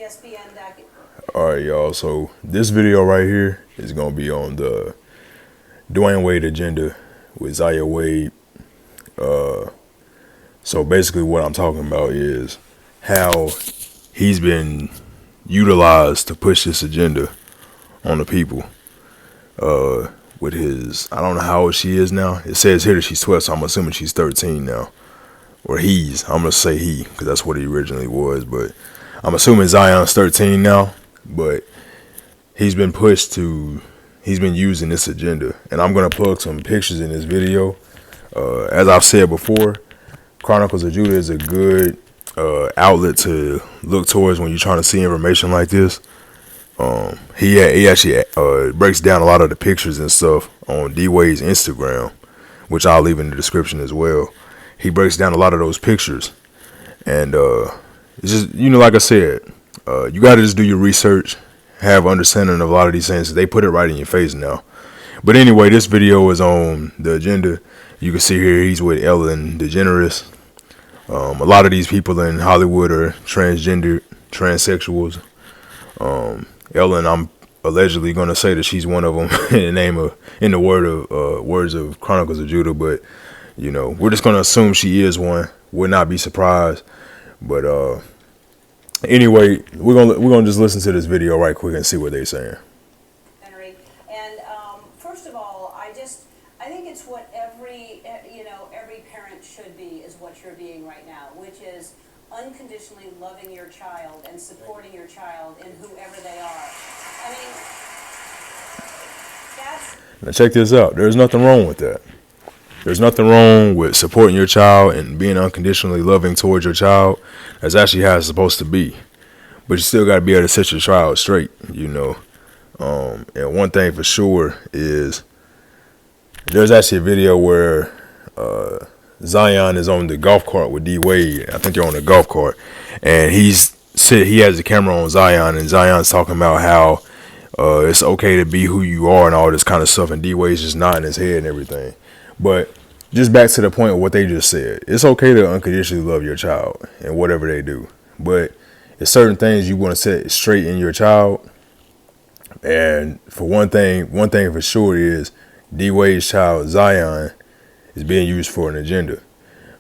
ESPN docu. All right, y'all. So this video right here is gonna be on the Dwayne Wade agenda with Zaya Wade. So basically, what I'm talking about is how he's been utilized to push this agenda on the people. With his, I don't know how old she is now. It says here that she's 12, so I'm assuming she's 13 now. Or I'm gonna say he, because that's what he originally was. But I'm assuming Zion's 13 now. But he's been using this agenda. And I'm gonna plug some pictures in this video. As I've said before, Chronicles of Judah is a good outlet to look towards when you're trying to see information like this. He actually breaks down a lot of the pictures and stuff on D Wade's Instagram, which I'll leave in the description as well. He breaks down a lot of those pictures, and it's just, like I said, you got to just do your research, have understanding of a lot of these things. They put it right in your face now. But anyway, this video is on the agenda. You can see here he's with Ellen DeGeneres. A lot of these people in Hollywood are transgender, transsexuals. Ellen, I'm allegedly gonna say that she's one of them in the words of Chronicles of Judah, but we're just gonna assume she is one. Would not be surprised. But anyway, we're gonna just listen to this video right quick and see what they're saying. Henry, and first of all, I think it's what every parent should be, is what you're being right now, which is unconditionally loving your child and supporting your child in whoever they are. I mean, that's... Now check this out. There's nothing wrong with that. There's nothing wrong with supporting your child and being unconditionally loving towards your child. That's actually how it's supposed to be. But you still got to be able to set your child straight, And one thing for sure is there's actually a video where Zion is on the golf cart with D Wade. I think they're on the golf cart, and he has the camera on Zion, and Zion's talking about how it's okay to be who you are and all this kind of stuff, and D Wade's just nodding his head and everything. But just back to the point of what they just said, it's okay to unconditionally love your child and whatever they do, but there's certain things you want to set straight in your child. And for one thing for sure is D Wade's child Zion is being used for an agenda.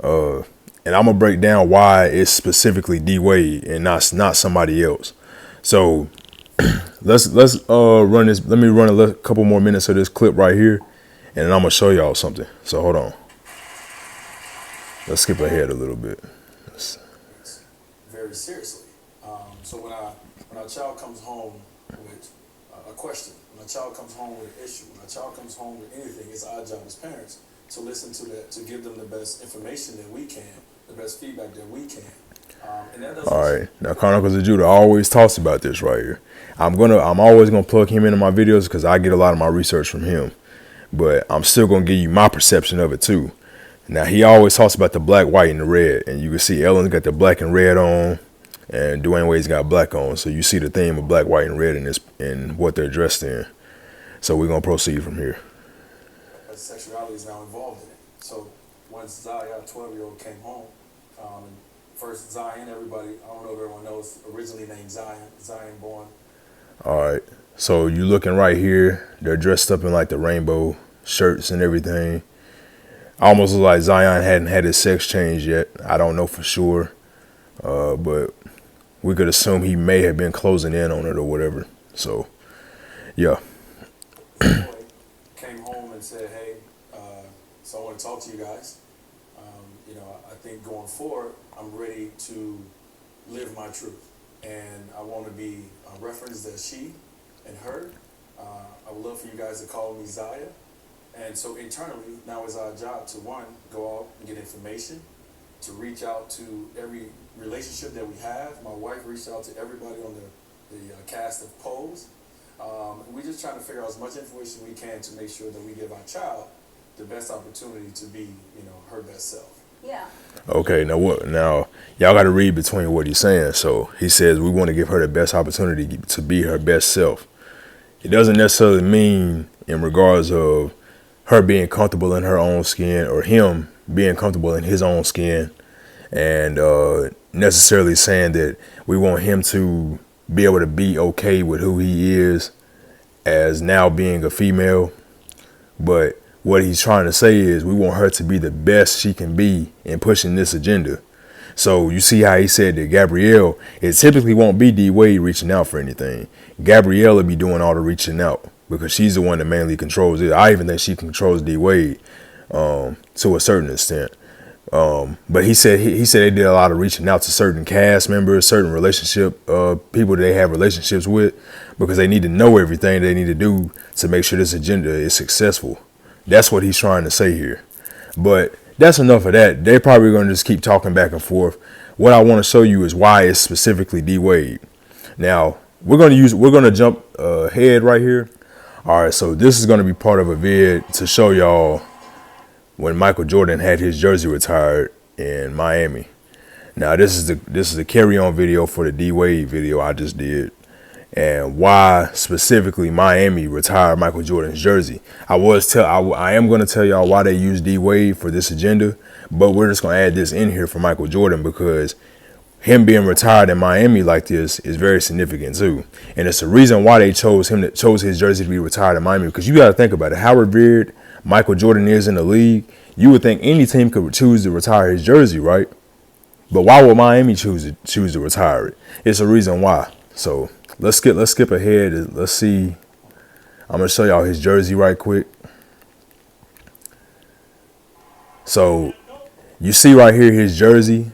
And I'm gonna break down why it's specifically D Wade and not somebody else. So let's run this. Let me run a couple more minutes of this clip right here, and then I'm gonna show y'all something. So hold on. Let's skip ahead a little bit. Very seriously. So when our child comes home with a question, when a child comes home with an issue, when a child comes home with anything, it's our job as parents to listen to that, to give them the best information that we can, the best feedback that we can. And that doesn't... All right, now Chronicles of Judah always talks about this right here. I'm always gonna plug him into my videos because I get a lot of my research from him. But I'm still gonna give you my perception of it too. Now he always talks about the black, white, and the red, and you can see Ellen's got the black and red on, and Dwayne Wade's got black on. So you see the theme of black, white, and red in what they're dressed in. So we're gonna proceed from here. Sexuality is now involved in it. So once Zion, 12-year-old, came home, and first Zion, everybody, I don't know if everyone knows, originally named Zion born. All right, so you looking right here, they're dressed up in like the rainbow shirts and everything. Almost look like Zion hadn't had his sex change yet. I don't know for sure, but we could assume he may have been closing in on it or whatever. So, yeah. Came home and said, hey, so I want to talk to you guys. I think going forward, I'm ready to live my truth. And I want to be referenced as she and her. I would love for you guys to call me Zaya. And so internally, now it's our job to, one, go out and get information, to reach out to every relationship that we have. My wife reached out to everybody on the cast of Pose. We're just trying to figure out as much information we can to make sure that we give our child the best opportunity to be, her best self. Yeah. Okay, now y'all got to read between what he's saying. So he says we want to give her the best opportunity to be her best self. It doesn't necessarily mean in regards of her being comfortable in her own skin or him being comfortable in his own skin, and necessarily saying that we want him to be able to be okay with who he is as now being a female. But what he's trying to say is we want her to be the best she can be in pushing this agenda. So you see how he said that Gabrielle, it typically won't be D Wade reaching out for anything. Gabrielle will be doing all the reaching out because she's the one that mainly controls it. I even think she controls D Wade to a certain extent. But he said they did a lot of reaching out to certain cast members, certain relationship people that they have relationships with, because they need to know everything they need to do to make sure this agenda is successful. That's what he's trying to say here. But that's enough of that. They're probably going to just keep talking back and forth. What I want to show you is why it's specifically D Wade. Now we're going to jump ahead right here. All right, so this is going to be part of a vid to show y'all when Michael Jordan had his jersey retired in Miami. Now this is the carry-on video for the D Wade video I just did, and why specifically Miami retired Michael Jordan's jersey. I am going to tell y'all why they use D Wade for this agenda, but we're just going to add this in here for Michael Jordan because him being retired in Miami like this is very significant too, and it's the reason why they chose his jersey to be retired in Miami. Because you got to think about it, how revered Michael Jordan is in the league. You would think any team could choose to retire his jersey, right? But why would Miami choose to retire it? It's a reason why. So let's skip ahead. Let's see. I'm gonna show y'all his jersey right quick. So you see right here his jersey.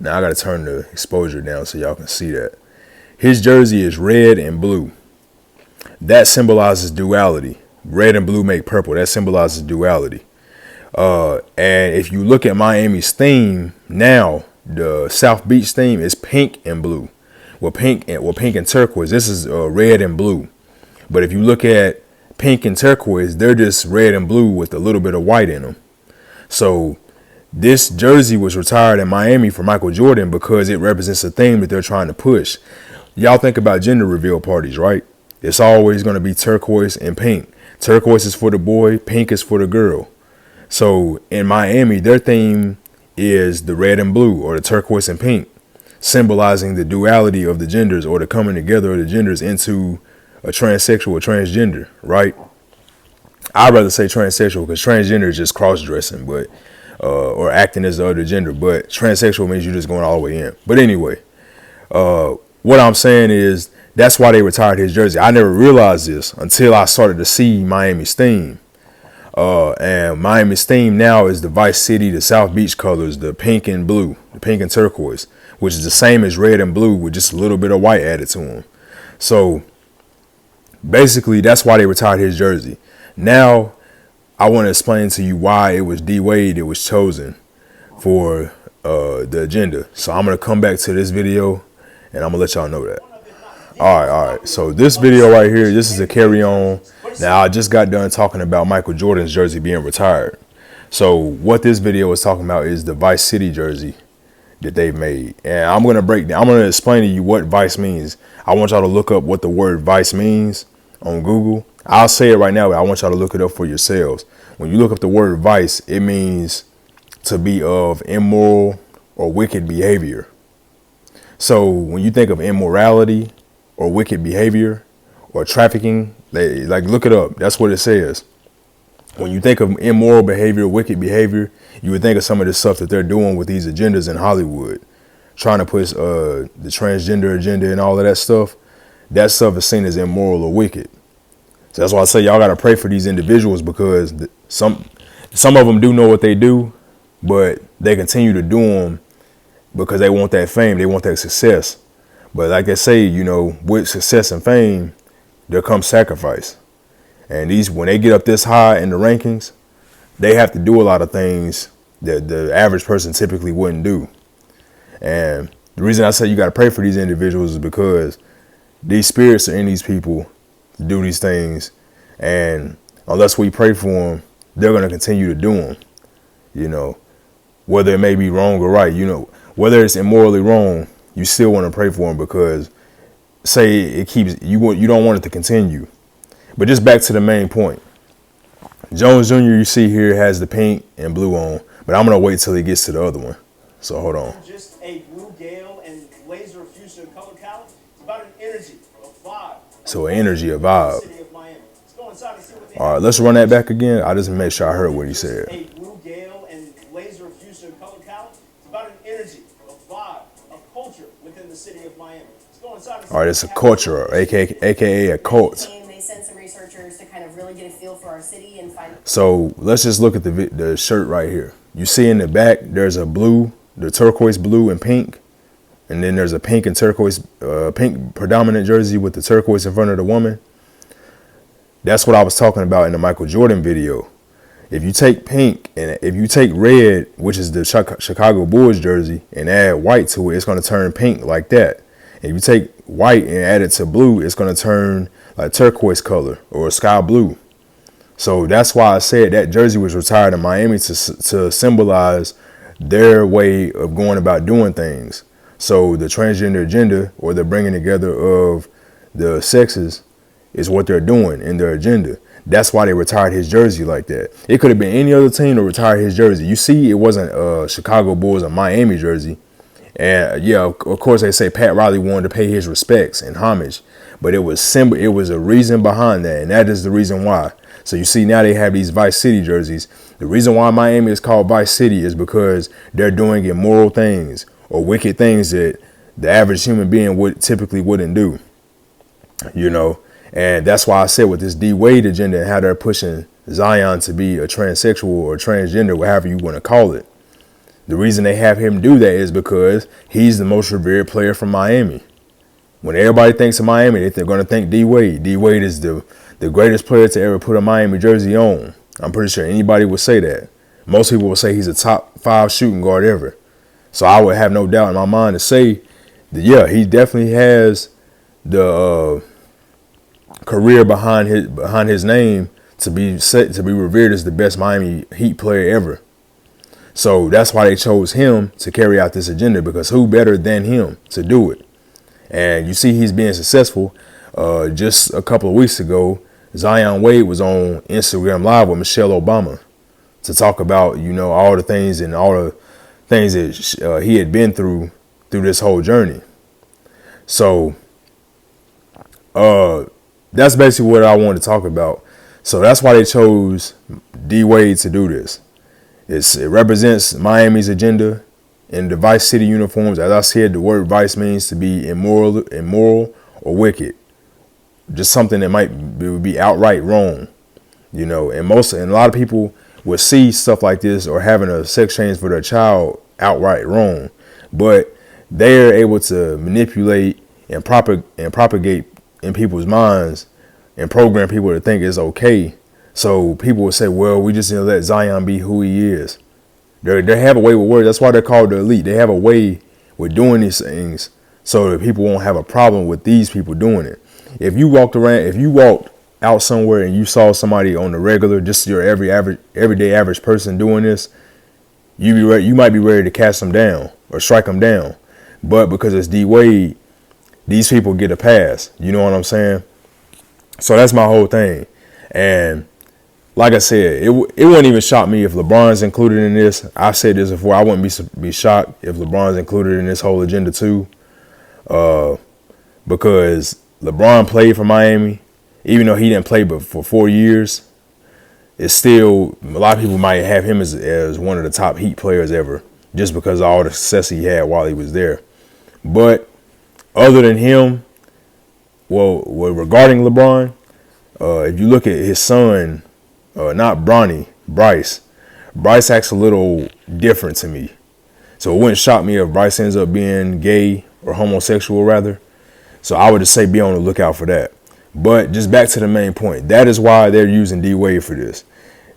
Now I gotta turn the exposure down so y'all can see that. His jersey is red and blue. That symbolizes duality. Red and blue make purple. That symbolizes duality. And if you look at Miami's theme now, the South Beach theme is pink and blue. Well, pink and turquoise. This is red and blue. But if you look at pink and turquoise, they're just red and blue with a little bit of white in them. So this jersey was retired in Miami for Michael Jordan because it represents a theme that they're trying to push. Y'all think about gender reveal parties, right? It's always going to be turquoise and pink. Turquoise is for the boy, pink is for the girl. So in Miami, their theme is the red and blue, or the turquoise and pink, symbolizing the duality of the genders, or the coming together of the genders into a transsexual or transgender, right? I'd rather say transsexual because transgender is just cross-dressing, but or acting as the other gender. But transsexual means you're just going all the way in. But anyway, what I'm saying is that's why they retired his jersey. I never realized this until I started to see Miami's theme. And Miami's theme now is the Vice City, the South Beach colors, the pink and blue, the pink and turquoise, which is the same as red and blue with just a little bit of white added to them. So basically, that's why they retired his jersey. Now, I want to explain to you why it was D Wade that was chosen for the agenda. So I'm going to come back to this video and I'm going to let y'all know that. All right. So this video right here, this is a carry on. Now, I just got done talking about Michael Jordan's jersey being retired. So what this video is talking about is the Vice City jersey that they've made. And I'm going to explain to you what Vice means. I want y'all to look up what the word Vice means on Google. I'll say it right now, but I want y'all to look it up for yourselves. When you look up the word vice, it means to be of immoral or wicked behavior. So when you think of immorality or wicked behavior or trafficking, look it up. That's what it says. When you think of immoral behavior, wicked behavior, you would think of some of the stuff that they're doing with these agendas in Hollywood, trying to push the transgender agenda and all of that stuff. That stuff is seen as immoral or wicked. So that's why I say y'all got to pray for these individuals, because some of them do know what they do, but they continue to do them because they want that fame. They want that success. But like I say, with success and fame, there comes sacrifice. And when they get up this high in the rankings, they have to do a lot of things that the average person typically wouldn't do. And the reason I say you got to pray for these individuals is because these spirits are in these people to do these things, and unless we pray for them, they're going to continue to do them. Whether it may be wrong or right, whether it's immorally wrong, you still want to pray for them, because say it keeps you don't want it to continue. But just back to the main point, Jones Jr. you see here has the pink and blue on, but I'm gonna wait till he gets to the other one. So hold on. Just a blue gale and laser fuchsia color palette. It's about an energy, a vibe. So energy, a vibe. City of Miami. Let's go inside and see what they All right, let's run that back again. I just make sure I heard what he said. A blue gale and laser fuchsia color palette. It's about an energy, a vibe, a culture within the city of Miami. Let's go inside and see All right, it's a culture, aka a cult. They sent some researchers to kind of really get a feel for our city and find. So let's just look at the shirt right here. You see in the back, there's a blue, the turquoise blue and pink. And then there's a pink and turquoise, pink predominant jersey with the turquoise in front of the woman. That's what I was talking about in the Michael Jordan video. If you take pink and if you take red, which is the Chicago Bulls jersey, and add white to it, it's going to turn pink like that. If you take white and add it to blue, it's going to turn like turquoise color or sky blue. So that's why I said that jersey was retired in Miami to symbolize their way of going about doing things. So the transgender agenda, or the bringing together of the sexes, is what they're doing in their agenda. That's why they retired his jersey like that. It could have been any other team to retire his jersey. You see, it wasn't Chicago Bulls or Miami jersey. And yeah, of course they say Pat Riley wanted to pay his respects and homage, but it was a reason behind that, and that is the reason why. So you see now they have these Vice City jerseys. The reason why Miami is called Vice City is because they're doing immoral things or wicked things that the average human being typically wouldn't do, you know. And that's why I said with this D Wade agenda and how they're pushing Zion to be a transsexual or transgender, whatever you want to call it. The reason they have him do that is because he's the most revered player from Miami. When everybody thinks of Miami, they're going to think D Wade. D Wade is the greatest player to ever put a Miami jersey on. I'm pretty sure anybody would say that. Most people would say he's a top 5 shooting guard ever. So I would have no doubt in my mind to say that, yeah, he definitely has the career behind his name to be revered as the best Miami Heat player ever. So that's why they chose him to carry out this agenda, because who better than him to do it? And you see he's being successful. Just a couple of weeks ago, Zion Wade was on Instagram Live with Michelle Obama to talk about, you know, all the things and all the things that he had been through this whole journey. So that's basically what I wanted to talk about. So that's why they chose D Wade to do this. It represents Miami's agenda in the Vice City uniforms. As I said, the word vice means to be immoral or wicked. Just something that would be outright wrong, you know. And a lot of people would see stuff like this or having a sex change for their child outright wrong, but they're able to manipulate and propagate in people's minds and program people to think it's okay. So people would say, well, we just need to let Zion be who he is. They have a way with words. That's why they're called the elite. They have a way with doing these things so that people won't have a problem with these people doing it. If you walked out somewhere and you saw somebody on the regular, just your everyday average person doing this, you might be ready to cast them down or strike them down. But because it's D Wade, these people get a pass. You know what I'm saying? So that's my whole thing. And like I said, it wouldn't even shock me if LeBron's included in this. I've said this before. I wouldn't be shocked if LeBron's included in this whole agenda too. Because LeBron played for Miami, even though he didn't play but for 4 years. It's still, a lot of people might have him as one of the top Heat players ever, just because of all the success he had while he was there. But other than him, well regarding LeBron, if you look at his son, not Bronny, Bryce acts a little different to me. So it wouldn't shock me if Bryce ends up being gay or homosexual rather. So I would just say be on the lookout for that. But just back to the main point. That is why they're using D Wade for this.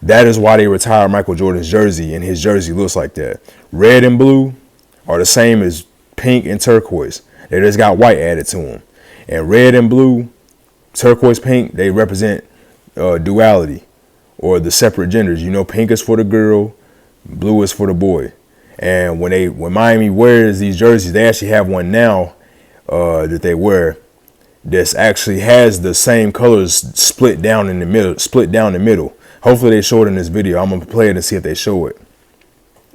That is why they retired Michael Jordan's jersey, and his jersey looks like that. Red and blue are the same as pink and turquoise. They just got white added to them. And red and blue, turquoise, pink, they represent duality or the separate genders. You know, pink is for the girl, blue is for the boy. And when Miami wears these jerseys, they actually have one now that they wear that actually has the same colors split down in the middle. Hopefully they show it in this video. I'm gonna play it and see if they show it.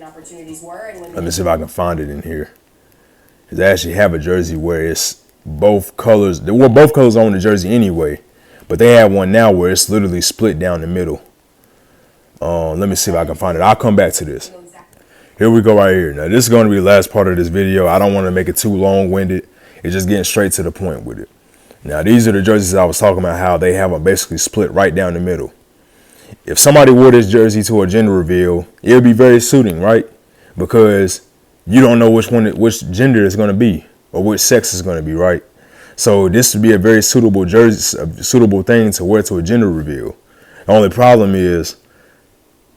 Opportunities were, and when Let me see if I can find it in here. Cause I actually have a jersey where it's both colors. There were both colors on the jersey anyway, but they have one now where it's literally split down the middle. Let me see if I can find it. I'll come back to this. I know exactly. Here we go right here. Now this is going to be the last part of this video. I don't want to make it too long-winded. It's just getting straight to the point with it. Now these are the jerseys I was talking about, how they have them basically split right down the middle. If somebody wore this jersey to a gender reveal, it would be very suiting, right? Because you don't know which gender it's going to be or which sex it's going to be, right? So this would be a very suitable jersey, a suitable thing to wear to a gender reveal. The only problem is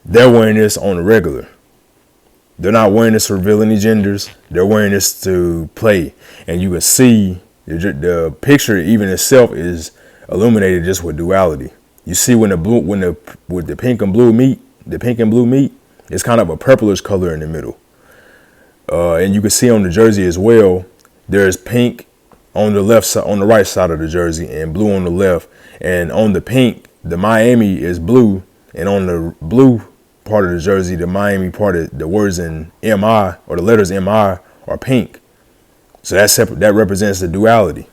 they're wearing this on the regular. They're not wearing this to reveal any genders. They're wearing this to play. And you can see the picture even itself is illuminated just with duality. You see when the pink and blue meet, it's kind of a purplish color in the middle. And you can see on the jersey as well, there's pink on the left side, on the right side of the jersey, and blue on the left. And on the pink, the Miami is blue, and on the blue part of the jersey, the Miami part of the words in MI or the letters MI are pink. So that represents the duality.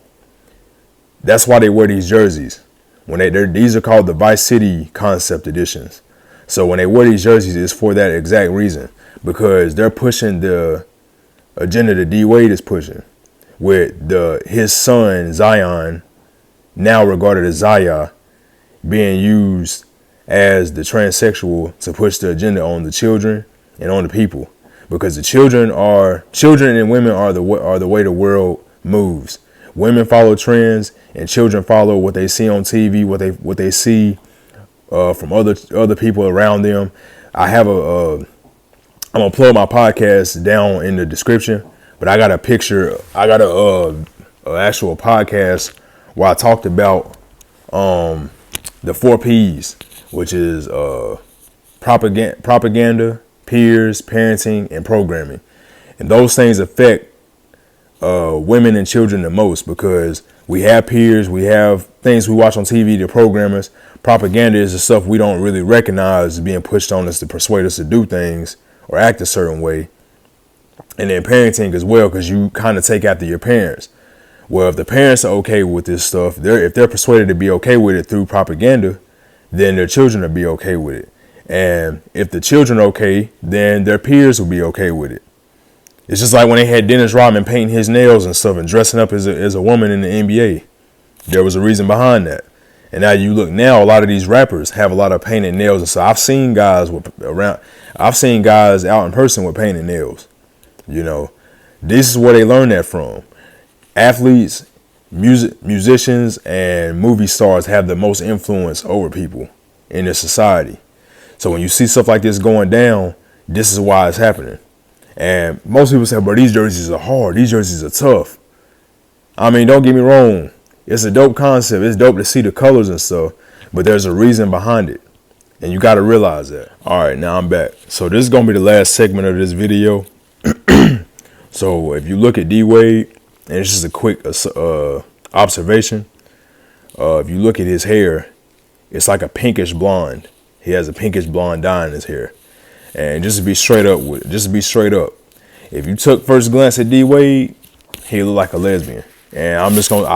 That's why they wear these jerseys. These are called the Vice City Concept Editions. So when they wear these jerseys, it's for that exact reason, because they're pushing the agenda that D Wade is pushing, with his son Zion, now regarded as Zaya, being used as the transsexual to push the agenda on the children and on the people, because the children and women are the way the world moves. Women follow trends, and children follow what they see on TV, what they see from other people around them. I'm gonna plug my podcast down in the description, but I got a picture. I got a actual podcast where I talked about the 4 P's, which is propaganda, peers, parenting, and programming. And those things affect women and children the most, because we have peers, we have things we watch on TV, the programmers. Propaganda is the stuff we don't really recognize being pushed on us to persuade us to do things or act a certain way. And then parenting as well, because you kind of take after your parents. Well, if the parents are okay with this stuff, if they're persuaded to be okay with it through propaganda, then their children will be okay with it. And if the children are okay, then their peers will be okay with it. It's just like when they had Dennis Rodman painting his nails and stuff and dressing up as a woman in the NBA. There was a reason behind that. And now you look now, a lot of these rappers have a lot of painted nails. And so I've seen guys out in person with painted nails. You know, this is where they learn that from. Athletes, musicians, and movie stars have the most influence over people in this society. So when you see stuff like this going down, this is why it's happening. And most people say, bro, these jerseys are hard. These jerseys are tough. I mean, don't get me wrong. It's a dope concept. It's dope to see the colors and stuff, but there's a reason behind it. And you got to realize that. All right, now I'm back. So this is going to be the last segment of this video. So if you look at D Wade, and it's just a quick observation. If you look at his hair, it's like a pinkish blonde. He has a pinkish blonde dye in his hair. And just to be straight up, if you took first glance at D Wade, he look like a lesbian. And I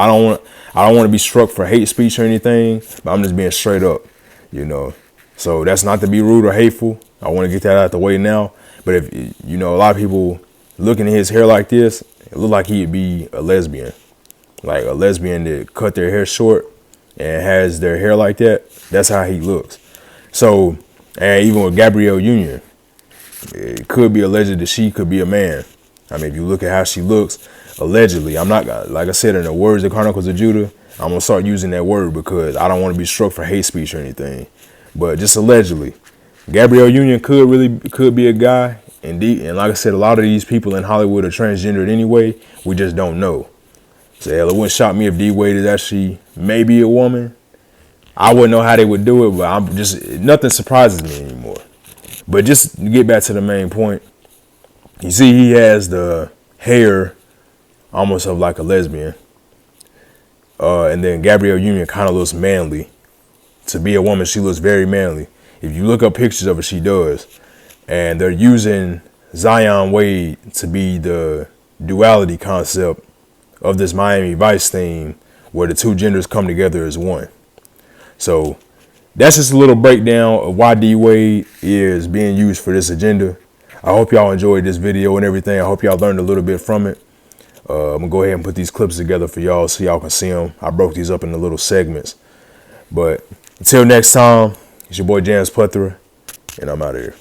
don't want to be struck for hate speech or anything, but I'm just being straight up, you know. So that's not to be rude or hateful. I want to get that out the way now. But if you know, a lot of people looking at his hair like this, it look like he'd be a lesbian, like a lesbian that cut their hair short and has their hair like that. That's how he looks. So, and even with Gabrielle Union, it could be alleged that she could be a man. I mean, if you look at how she looks, allegedly, I'm not, like I said, in the words of Chronicles of Judah, I'm going to start using that word because I don't want to be struck for hate speech or anything. But just allegedly, Gabrielle Union could be a guy. And like I said, a lot of these people in Hollywood are transgendered anyway. We just don't know. So hell, it wouldn't shock me if D Wade is actually maybe a woman. I wouldn't know how they would do it, but nothing surprises me anymore. But just to get back to the main point, you see he has the hair almost of like a lesbian. And then Gabrielle Union kind of looks manly. To be a woman, she looks very manly. If you look up pictures of her, she does. And they're using Zion Wade to be the duality concept of this Miami Vice theme where the two genders come together as one. So that's just a little breakdown of why D-Wade is being used for this agenda. I hope y'all enjoyed this video and everything. I hope y'all learned a little bit from it. I'm gonna go ahead and put these clips together for y'all so y'all can see them. I broke these up into little segments. But until next time, it's your boy James Plethora, and I'm out of here.